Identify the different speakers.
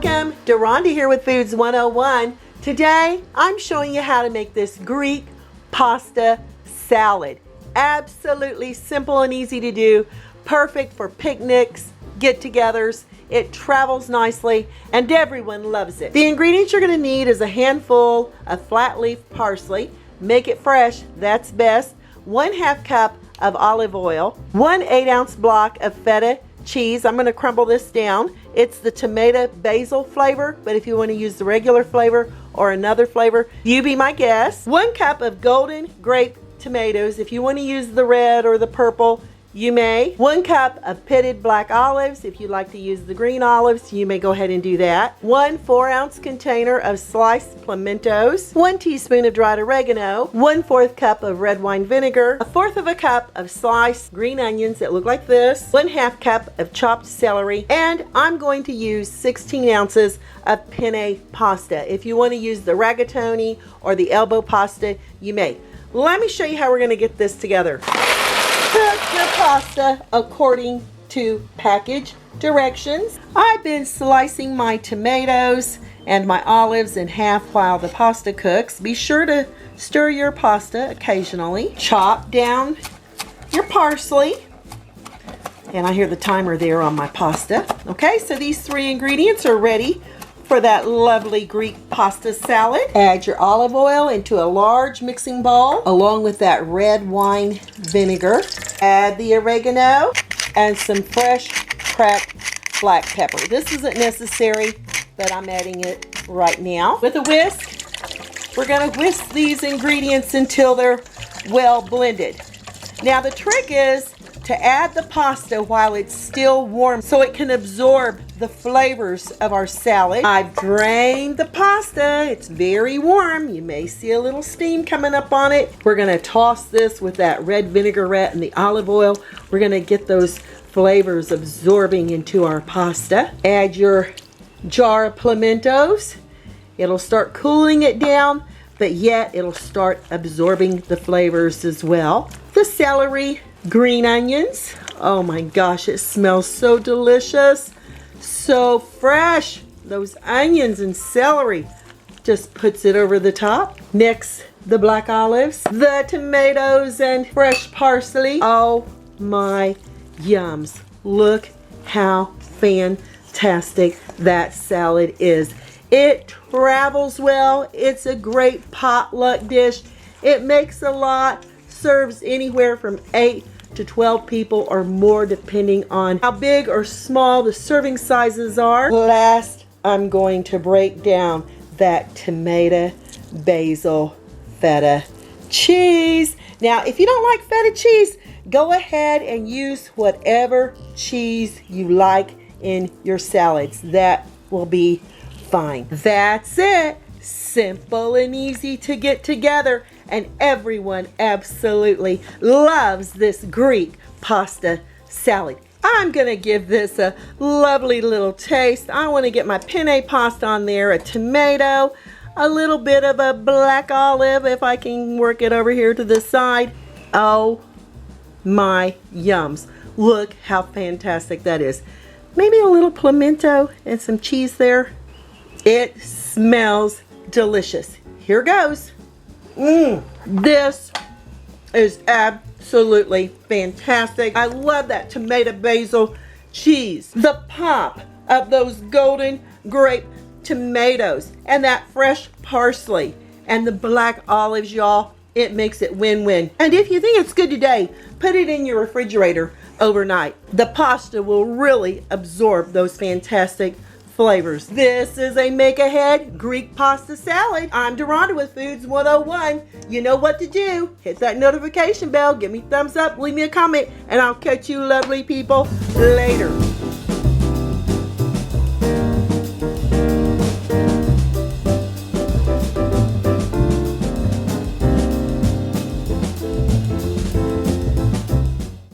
Speaker 1: Welcome, Duranda here with Foods 101. Today, I'm showing you how to make this Greek pasta salad. Absolutely simple and easy to do. Perfect for picnics, get-togethers. It travels nicely and everyone loves it. The ingredients you're going to need is a handful of flat leaf parsley. Make it fresh, that's best. 1/2 cup of olive oil. 1 8-ounce block of feta cheese. I'm going to crumble this down. It's the tomato basil flavor, but if you want to use the regular flavor or another flavor, you be my guest. 1 cup of golden grape tomatoes. If you want to use the red or the purple, you may. 1 cup of pitted black olives. If you like to use the green olives, you may go ahead and do that. 1 4-ounce container of sliced pimentos. 1 teaspoon of dried oregano. 1/4 cup of red wine vinegar. 1/4 of a cup of sliced green onions that look like this. 1/2 cup of chopped celery. And I'm going to use 16 ounces of penne pasta. If you want to use the rigatoni or the elbow pasta, you may. Let me show you how we're going to get this together. Cook your pasta according to package directions. I've been slicing my tomatoes and my olives in half while the pasta cooks. Be sure to stir your pasta occasionally. Chop down your parsley. And I hear the timer there on my pasta. Okay, so these 3 ingredients are ready for that lovely Greek pasta salad. Add your olive oil into a large mixing bowl along with that red wine vinegar. Add the oregano and some fresh cracked black pepper. This isn't necessary, but I'm adding it right now. With a whisk, we're going to whisk these ingredients until they're well blended. Now the trick is to add the pasta while it's still warm so it can absorb the flavors of our salad. I've drained the pasta. It's very warm. You may see a little steam coming up on it. We're going to toss this with that red vinaigrette and the olive oil. We're going to get those flavors absorbing into our pasta. Add your jar of pimentos. It'll start cooling it down, but yet it'll start absorbing the flavors as well. The celery, green onions. Oh my gosh, it smells so delicious. So fresh. Those onions and celery just puts it over the top. Next, the black olives, the tomatoes, and fresh parsley. Oh my yums. Look how fantastic that salad is. It travels well. It's a great potluck dish. It makes a lot. Serves anywhere from 8 to 12 people or more depending on how big or small the serving sizes are. Last, I'm going to break down that tomato basil feta cheese. Now, if you don't like feta cheese, go ahead and use whatever cheese you like in your salads. That will be fine. That's it. Simple and easy to get together, and everyone absolutely loves this Greek pasta salad. I'm gonna give this a lovely little taste. I want to get my penne pasta on there, a tomato, a little bit of a black olive if I can work it over here to the side. Oh my yums. Look how fantastic that is. Maybe a little pimento and some cheese there. It smells delicious. Here goes. This is absolutely fantastic. I love that tomato basil cheese. The pop of those golden grape tomatoes and that fresh parsley and the black olives, y'all. It makes it win-win. And if you think it's good today, put it in your refrigerator overnight. The pasta will really absorb those fantastic flavors. This is a make-ahead Greek pasta salad. I'm Duranda with Foods 101. You know what to do. Hit that notification bell, give me thumbs up, leave me a comment, and I'll catch you lovely people later.